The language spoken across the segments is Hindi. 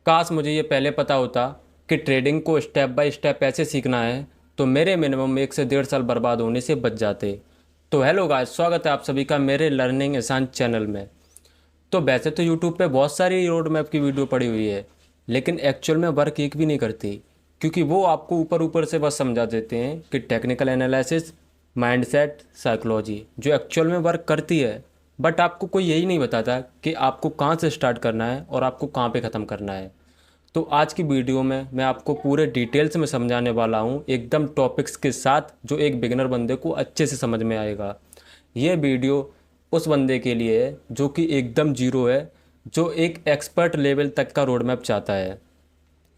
काश मुझे ये पहले पता होता कि ट्रेडिंग को स्टेप बाय स्टेप ऐसे सीखना है तो मेरे मिनिमम 1 से 1.5 साल बर्बाद होने से बच जाते। तो हेलो गाइस, स्वागत है आप सभी का मेरे लर्निंग आसान चैनल में। तो वैसे तो यूट्यूब पे बहुत सारी रोड मैप की वीडियो पड़ी हुई है, लेकिन एक्चुअल में वर्क एक भी नहीं करती, क्योंकि वो आपको ऊपर ऊपर से बस समझा देते हैं कि टेक्निकल एनालिसिस, माइंडसेट, साइकोलॉजी जो एक्चुअल में वर्क करती है। बट आपको कोई यही नहीं बताता कि आपको कहाँ से स्टार्ट करना है और आपको कहाँ पे ख़त्म करना है। तो आज की वीडियो में मैं आपको पूरे डिटेल्स में समझाने वाला हूँ, एकदम टॉपिक्स के साथ, जो एक बिगिनर बंदे को अच्छे से समझ में आएगा। ये वीडियो उस बंदे के लिए है जो कि एकदम जीरो है, जो एक एक्सपर्ट लेवल तक का रोड मैप चाहता है।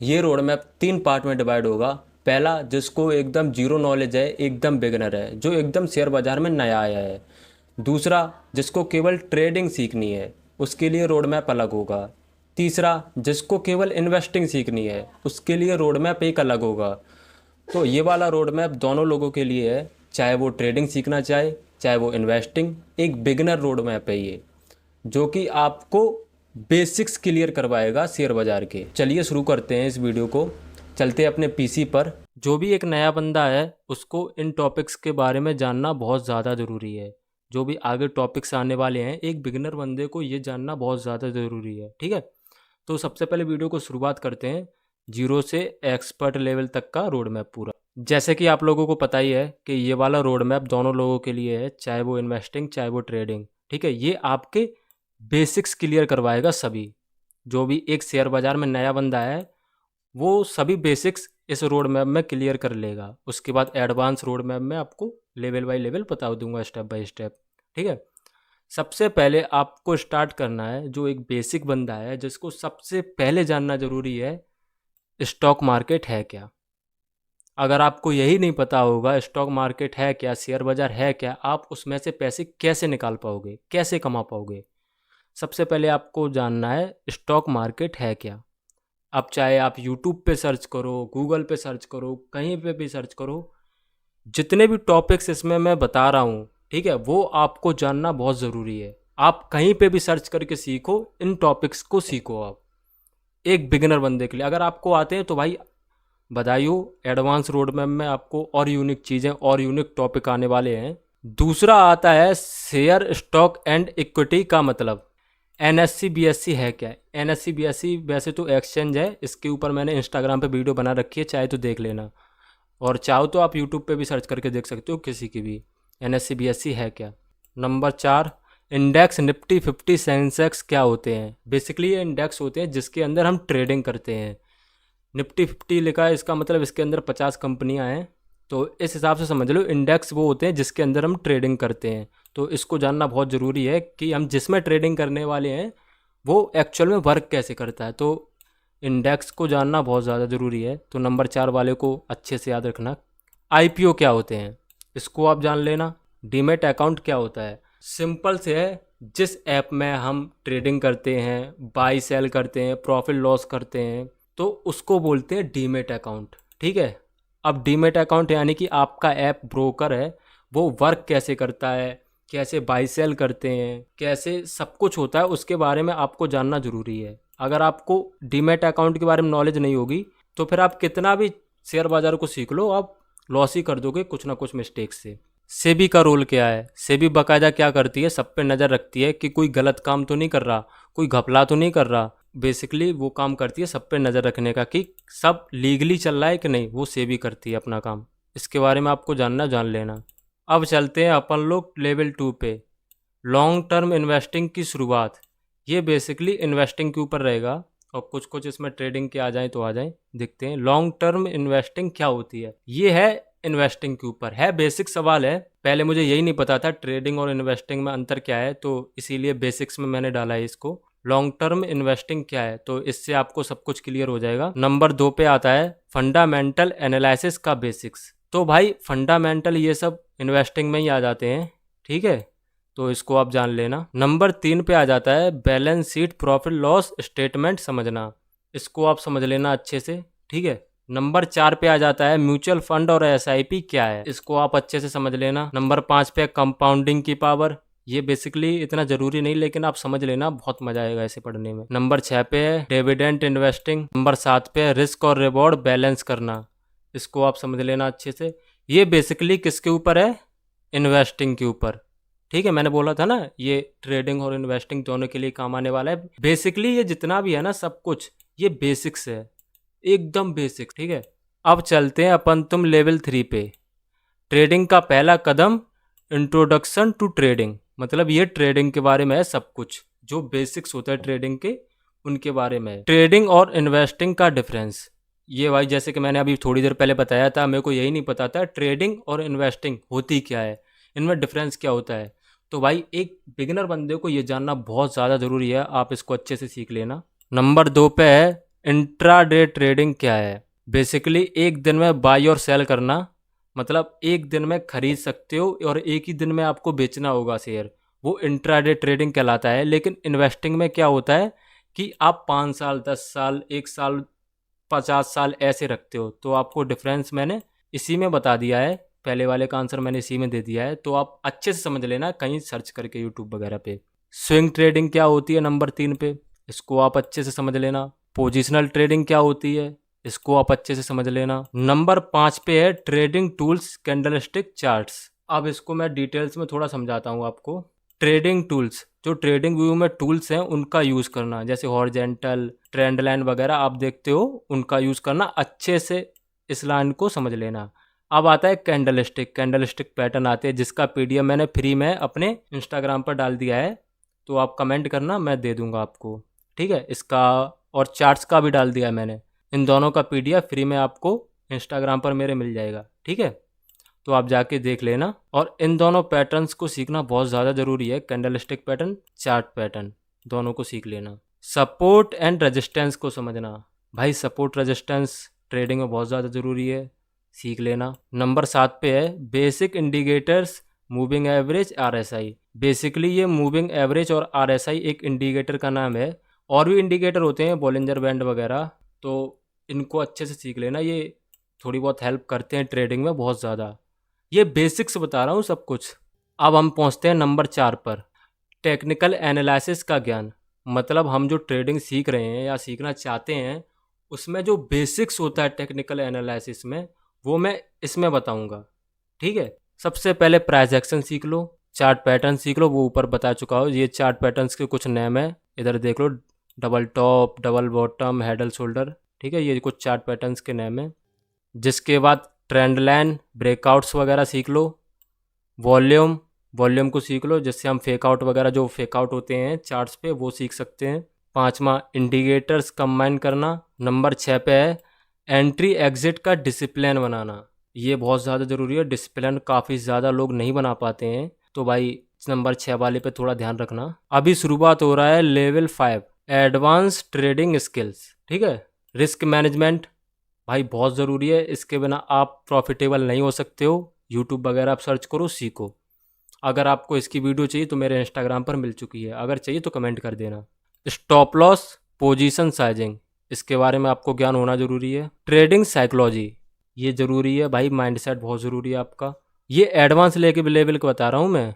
ये रोड मैप 3 पार्ट में डिवाइड होगा। पहला, जिसको एकदम जीरो नॉलेज है, एकदम बिगिनर है, जो एकदम शेयर बाज़ार में नया आया है। दूसरा, जिसको केवल ट्रेडिंग सीखनी है, उसके लिए रोड मैप अलग होगा। तीसरा, जिसको केवल इन्वेस्टिंग सीखनी है, उसके लिए रोड मैप एक अलग होगा। तो ये वाला रोड मैप दोनों लोगों के लिए है, चाहे वो ट्रेडिंग सीखना चाहे चाहे वो इन्वेस्टिंग। एक बिगिनर रोड मैप है ये, जो कि आपको बेसिक्स क्लियर करवाएगा शेयर बाज़ार के। चलिए शुरू करते हैं इस वीडियो को। चलते हैं अपने पीसी पर। जो भी एक नया बंदा है उसको इन टॉपिक्स के बारे में जानना बहुत ज़्यादा ज़रूरी है। जो भी आगे टॉपिक्स आने वाले हैं, एक बिगिनर बंदे को ये जानना बहुत ज़्यादा ज़रूरी है, ठीक है। तो सबसे पहले वीडियो को शुरुआत करते हैं जीरो से एक्सपर्ट लेवल तक का रोड मैप पूरा। जैसे कि आप लोगों को पता ही है कि ये वाला रोड मैप दोनों लोगों के लिए है, चाहे वो इन्वेस्टिंग चाहे वो ट्रेडिंग, ठीक है। ये आपके बेसिक्स क्लियर करवाएगा सभी। जो भी एक शेयर बाज़ार में नया बंदा है, वो सभी बेसिक्स इस रोड मैप में क्लियर कर लेगा। उसके बाद एडवांस रोड मैप में आपको लेवल बाय लेवल बता दूंगा, स्टेप बाय स्टेप, ठीक है। सबसे पहले आपको स्टार्ट करना है, जो एक बेसिक बंदा है जिसको सबसे पहले जानना ज़रूरी है, स्टॉक मार्केट है क्या। अगर आपको यही नहीं पता होगा स्टॉक मार्केट है क्या, शेयर बाज़ार है क्या, आप उसमें से पैसे कैसे निकाल पाओगे, कैसे कमा पाओगे। सबसे पहले आपको जानना है स्टॉक मार्केट है क्या। अब चाहे आप यूट्यूब पे सर्च करो, गूगल पे सर्च करो, कहीं पे भी सर्च करो, जितने भी टॉपिक्स इसमें मैं बता रहा हूँ, ठीक है, वो आपको जानना बहुत ज़रूरी है। आप कहीं पे भी सर्च करके सीखो, इन टॉपिक्स को सीखो आप, एक बिगिनर बंदे के लिए। अगर आपको आते हैं तो भाई बधाई हो, एडवांस रोड मैप में आपको और यूनिक चीज़ें और यूनिक टॉपिक आने वाले हैं। दूसरा आता है शेयर, स्टॉक एंड इक्विटी का मतलब। एनएससी बीएससी है क्या। एनएससी बीएससी वैसे तो एक्सचेंज है, इसके ऊपर मैंने इंस्टाग्राम पे वीडियो बना रखी है, चाहे तो देख लेना, और चाहो तो आप यूट्यूब पे भी सर्च करके देख सकते हो, किसी की भी। एनएससी बीएससी है क्या। नंबर 4, इंडेक्स, निफ्टी 50, सेंसेक्स क्या होते हैं। बेसिकली ये इंडेक्स होते हैं जिसके अंदर हम ट्रेडिंग करते हैं। निफ्टी 50 लिखा है, इसका मतलब इसके अंदर 50 कंपनियां हैं, तो इस हिसाब से समझ लो इंडेक्स वो होते हैं जिसके अंदर हम ट्रेडिंग करते हैं। तो इसको जानना बहुत ज़रूरी है कि हम जिसमें ट्रेडिंग करने वाले हैं वो एक्चुअल में वर्क कैसे करता है। तो इंडेक्स को जानना बहुत ज़्यादा ज़रूरी है। तो नंबर 4 वाले को अच्छे से याद रखना। आईपीओ क्या होते हैं, इसको आप जान लेना। डीमेट अकाउंट क्या होता है, सिंपल से है, जिस ऐप में हम ट्रेडिंग करते हैं, बाई सेल करते हैं, प्रॉफिट लॉस करते हैं, तो उसको बोलते हैं डीमेट अकाउंट, ठीक है। अब डीमेट अकाउंट यानी कि आपका ऐप ब्रोकर है, वो वर्क कैसे करता है, कैसे बाई सेल करते हैं, कैसे सब कुछ होता है, उसके बारे में आपको जानना ज़रूरी है। अगर आपको डीमेट अकाउंट के बारे में नॉलेज नहीं होगी तो फिर आप कितना भी शेयर बाज़ार को सीख लो, आप लॉस ही कर दोगे कुछ ना कुछ मिस्टेक से। सेबी का रोल क्या है। सेबी बाकायदा क्या करती है, सब पे नज़र रखती है कि कोई गलत काम तो नहीं कर रहा, कोई घपला तो नहीं कर रहा। बेसिकली वो काम करती है सब पे नज़र रखने का कि सब लीगली चल रहा है कि नहीं, वो सेबी करती है अपना काम। इसके बारे में आपको जानना, जान लेना। अब चलते हैं अपन लोग लेवल 2 पे, लॉन्ग टर्म इन्वेस्टिंग की शुरुआत। ये बेसिकली इन्वेस्टिंग के ऊपर रहेगा, और कुछ कुछ इसमें ट्रेडिंग के आ जाएं तो आ जाएं, देखते हैं लॉन्ग टर्म इन्वेस्टिंग क्या होती है। ये है इन्वेस्टिंग के ऊपर है, बेसिक सवाल है। पहले मुझे यही नहीं पता था ट्रेडिंग और इन्वेस्टिंग में अंतर क्या है, तो इसीलिए बेसिक्स में मैंने डाला है इसको। लॉन्ग टर्म इन्वेस्टिंग क्या है, तो इससे आपको सब कुछ क्लियर हो जाएगा। नंबर 2 पे आता है फंडामेंटल एनालिसिस का बेसिक्स। तो भाई फंडामेंटल ये सब इन्वेस्टिंग में ही आ जाते हैं, ठीक है, तो इसको आप जान लेना। नंबर 3 पे आ जाता है balance sheet, profit loss statement समझना। इसको आप समझ लेना अच्छे से, ठीक है। नंबर 4 पे आ जाता है म्यूचुअल फंड और एसआईपी क्या है, इसको आप अच्छे से समझ लेना। नंबर 5 पे कंपाउंडिंग की पावर, ये बेसिकली इतना ज़रूरी नहीं, लेकिन आप समझ लेना, बहुत मज़ा आएगा ऐसे पढ़ने में। नंबर 6 पे है डिविडेंड इन्वेस्टिंग। नंबर 7 पे है रिस्क और रिवॉर्ड बैलेंस करना। इसको आप समझ लेना अच्छे से। ये बेसिकली किसके ऊपर है? इन्वेस्टिंग के ऊपर। ठीक है, मैंने बोला था ना ये ट्रेडिंग और इन्वेस्टिंग दोनों के लिए काम आने वाला है। बेसिकली ये जितना भी है ना सब कुछ, ये बेसिक्स है, एकदम बेसिक। ठीक है, अब चलते हैं अपन तुम लेवल 3 पे। ट्रेडिंग का पहला कदम, इंट्रोडक्शन टू ट्रेडिंग। मतलब ये ट्रेडिंग के बारे में है, सब कुछ जो बेसिक्स होता है ट्रेडिंग के उनके बारे में है। ट्रेडिंग और इन्वेस्टिंग का डिफरेंस, ये भाई जैसे कि मैंने अभी थोड़ी देर पहले बताया था, मेरे को यही नहीं पता था ट्रेडिंग और इन्वेस्टिंग होती क्या है, इनमें डिफरेंस क्या होता है। तो भाई एक बिगिनर बंदे को ये जानना बहुत ज़्यादा ज़रूरी है, आप इसको अच्छे से सीख लेना। नंबर 2 पे है इंट्राडे ट्रेडिंग क्या है। बेसिकली एक दिन में बाई और सेल करना, मतलब एक दिन में खरीद सकते हो और एक ही दिन में आपको बेचना होगा शेयर, वो इंट्राडे ट्रेडिंग कहलाता है। लेकिन इन्वेस्टिंग में क्या होता है कि आप 5 साल 10 साल 1 साल 50 साल ऐसे रखते हो। तो आपको डिफरेंस मैंने इसी में बता दिया है, पहले वाले का आंसर मैंने इसी में दे दिया है, तो आप अच्छे से समझ लेना कहीं सर्च करके यूट्यूब वगैरह पे। स्विंग ट्रेडिंग क्या होती है नंबर 3 पे, इसको आप अच्छे से समझ लेना। पोजिशनल ट्रेडिंग क्या होती है, इसको आप अच्छे से समझ लेना। नंबर 5 पे है ट्रेडिंग टूल्स कैंडलस्टिक चार्ट्स। अब इसको मैं डिटेल्स में थोड़ा समझाता हूँ आपको। ट्रेडिंग टूल्स, जो ट्रेडिंग व्यू में टूल्स हैं उनका यूज़ करना, जैसे हॉरिजॉन्टल, ट्रेंड लाइन वगैरह आप देखते हो, उनका यूज़ करना अच्छे से, इस लाइन को समझ लेना। अब आता है कैंडलस्टिक। कैंडलस्टिक पैटर्न आते हैं जिसका पीडीएफ मैंने फ्री में अपने इंस्टाग्राम पर डाल दिया है, तो आप कमेंट करना, मैं दे दूंगा आपको। ठीक है, इसका और चार्ट्स का भी डाल दिया है मैंने, इन दोनों का पीडीएफ फ्री में आपको इंस्टाग्राम पर मेरे मिल जाएगा। ठीक है, तो आप जाके देख लेना। और इन दोनों पैटर्न्स को सीखना बहुत ज़्यादा ज़रूरी है, कैंडलस्टिक पैटर्न, चार्ट पैटर्न, दोनों को सीख लेना। सपोर्ट एंड रेजिस्टेंस को समझना, भाई सपोर्ट रेजिस्टेंस ट्रेडिंग में बहुत ज़्यादा ज़रूरी है, सीख लेना। नंबर 7 पे है basic indicators, moving average, RSI. Basically ये मूविंग एवरेज और आरएसआई एक इंडिकेटर का नाम है, और भी इंडिकेटर होते हैं बॉलिंजर बैंड वगैरह, तो इनको अच्छे से सीख लेना, ये थोड़ी बहुत हेल्प करते हैं ट्रेडिंग में बहुत ज़्यादा। ये बेसिक्स बता रहा हूँ सब कुछ। अब हम पहुँचते हैं नंबर 4 पर, टेक्निकल एनालिसिस का ज्ञान। मतलब हम जो ट्रेडिंग सीख रहे हैं या सीखना चाहते हैं, उसमें जो बेसिक्स होता है टेक्निकल एनालिसिस में, वो मैं इसमें बताऊंगा। ठीक है, सबसे पहले प्राइस एक्शन सीख लो, चार्ट पैटर्न सीख लो, वो ऊपर बता चुका हूँ। ये चार्ट पैटर्न्स के कुछ नेम है, इधर देख लो, double top, double bottom, head and shoulder. ठीक है, ये कुछ चार्ट पैटर्न्स के नेम है। जिसके बाद ट्रेंड लाइन, ब्रेकआउट्स वगैरह सीख लो। वॉल्यूम, वॉल्यूम को सीख लो, जिससे हम फेक आउट वगैरह जो फेक आउट होते हैं चार्ट्स पे वो सीख सकते हैं। 5वां इंडिकेटर्स कंबाइन करना। नंबर 6 पे है एंट्री एग्जिट का डिसिप्लिन बनाना। ये बहुत ज़्यादा ज़रूरी है, डिसिप्लिन काफ़ी ज़्यादा लोग नहीं बना पाते हैं, तो भाई नंबर 6 वाले पे थोड़ा ध्यान रखना। अभी शुरुआत हो रहा है लेवल 5 एडवांस ट्रेडिंग स्किल्स। ठीक है, रिस्क मैनेजमेंट भाई बहुत ज़रूरी है, इसके बिना आप प्रॉफिटेबल नहीं हो सकते हो। यूट्यूब वगैरह आप सर्च करो, सीखो। अगर आपको इसकी वीडियो चाहिए तो मेरे इंस्टाग्राम पर मिल चुकी है, अगर चाहिए तो कमेंट कर देना। स्टॉप लॉस, पोजीशन साइजिंग, इसके बारे में आपको ज्ञान होना ज़रूरी है। ट्रेडिंग साइकोलॉजी, ये ज़रूरी है भाई, माइंडसेट बहुत ज़रूरी है आपका। ये एडवांस लेवल को बता रहा हूँ मैं।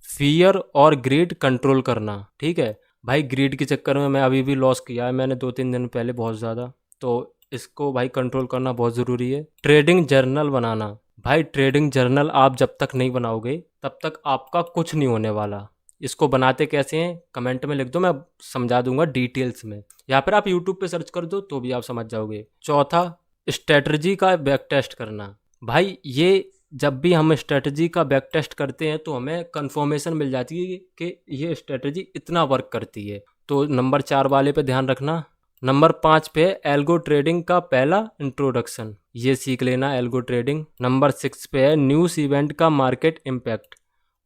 फियर और ग्रीड कंट्रोल करना। ठीक है भाई, ग्रीड के चक्कर में मैं अभी भी लॉस किया है मैंने 2-3 दिन पहले बहुत ज़्यादा, तो इसको भाई कंट्रोल करना बहुत ज़रूरी है। ट्रेडिंग जर्नल बनाना, भाई ट्रेडिंग जर्नल आप जब तक नहीं बनाओगे तब तक आपका कुछ नहीं होने वाला। इसको बनाते कैसे हैं कमेंट में लिख दो, मैं समझा दूंगा डिटेल्स में, या फिर आप यूट्यूब पे सर्च कर दो तो भी आप समझ जाओगे। चौथा, स्ट्रेटजी का बैक टेस्ट करना। भाई ये जब भी हम स्ट्रेटजी का बैक टेस्ट करते हैं तो हमें कंफर्मेशन मिल जाती है कि ये स्ट्रेटजी इतना वर्क करती है, तो नंबर 4 वाले पे ध्यान रखना। नंबर 5 पे एल्गो ट्रेडिंग का पहला इंट्रोडक्शन, ये सीख लेना एल्गो ट्रेडिंग। नंबर 6 पे है न्यूज़ इवेंट का मार्केट इम्पैक्ट।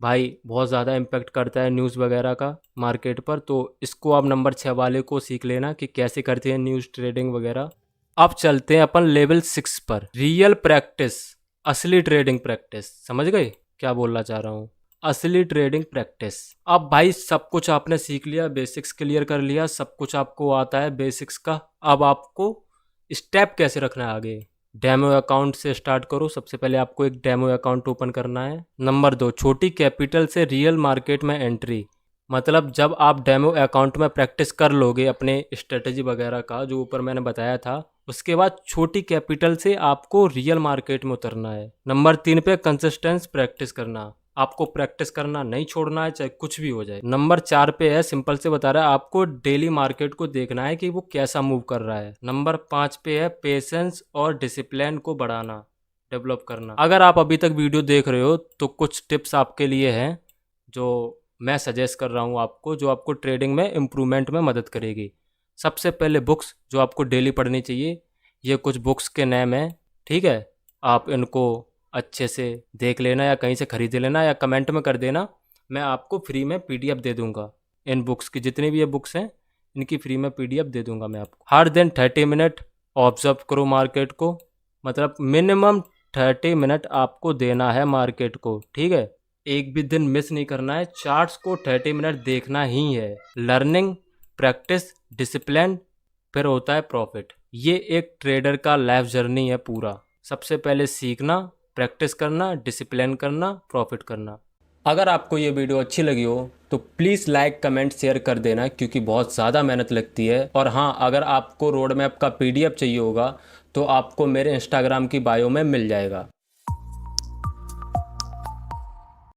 भाई बहुत ज़्यादा इम्पैक्ट करता है न्यूज़ वगैरह का मार्केट पर, तो इसको आप नंबर 6 वाले को सीख लेना कि कैसे करते हैं न्यूज़ ट्रेडिंग वगैरह। अब चलते हैं अपन लेवल 6 पर, रियल प्रैक्टिस, असली ट्रेडिंग प्रैक्टिस। समझ गए क्या बोलना चाह रहा हूँ? असली ट्रेडिंग प्रैक्टिस। अब भाई सब कुछ आपने सीख लिया, बेसिक्स क्लियर कर लिया, सब कुछ आपको आता है बेसिक्स का। अब आपको स्टेप कैसे रखना है आगे, डेमो अकाउंट से स्टार्ट करो। सबसे पहले आपको एक डेमो अकाउंट ओपन करना है। नंबर 2, छोटी कैपिटल से रियल मार्केट में एंट्री। मतलब जब आप डेमो अकाउंट में प्रैक्टिस कर लोगे अपने स्ट्रेटजी वगैरह का जो ऊपर मैंने बताया था, उसके बाद छोटी कैपिटल से आपको रियल मार्केट में उतरना है। नंबर 3 पे कंसिस्टेंस प्रैक्टिस करना। आपको प्रैक्टिस करना नहीं छोड़ना है, चाहे कुछ भी हो जाए। नंबर 4 पे है, सिंपल से बता रहा है, आपको डेली मार्केट को देखना है कि वो कैसा मूव कर रहा है। नंबर 5 पे है, पेशेंस और डिसिप्लिन को बढ़ाना, डेवलप करना। अगर आप अभी तक वीडियो देख रहे हो तो कुछ टिप्स आपके लिए हैं जो मैं सजेस्ट कर रहा हूँ आपको, जो आपको ट्रेडिंग में इम्प्रूवमेंट में मदद करेगी। सबसे पहले बुक्स जो आपको डेली पढ़नी चाहिए। ये कुछ बुक्स के नेम हैं, ठीक है। आप इनको अच्छे से देख लेना या कहीं से खरीद लेना या कमेंट में कर देना, मैं आपको फ्री में पीडीएफ दे दूंगा। इन बुक्स की जितनी भी ये बुक्स हैं इनकी फ्री में पीडीएफ दे दूंगा मैं आपको। हर दिन 30 मिनट ऑब्जर्व करो मार्केट को, मतलब मिनिमम 30 मिनट आपको देना है मार्केट को, ठीक है। एक भी दिन मिस नहीं करना है, चार्ट्स को 30 मिनट देखना ही है। लर्निंग, प्रैक्टिस, डिसिप्लिन, फिर होता है प्रॉफिट। ये एक ट्रेडर का लाइफ जर्नी है पूरा। सबसे पहले सीखना, प्रैक्टिस करना, डिसिप्लिन करना, प्रॉफिट करना। अगर आपको ये वीडियो अच्छी लगी हो तो प्लीज़ लाइक, कमेंट, शेयर कर देना, क्योंकि बहुत ज़्यादा मेहनत लगती है। और हाँ, अगर आपको रोड मैप का पीडीएफ चाहिए होगा तो आपको मेरे इंस्टाग्राम की बायो में मिल जाएगा।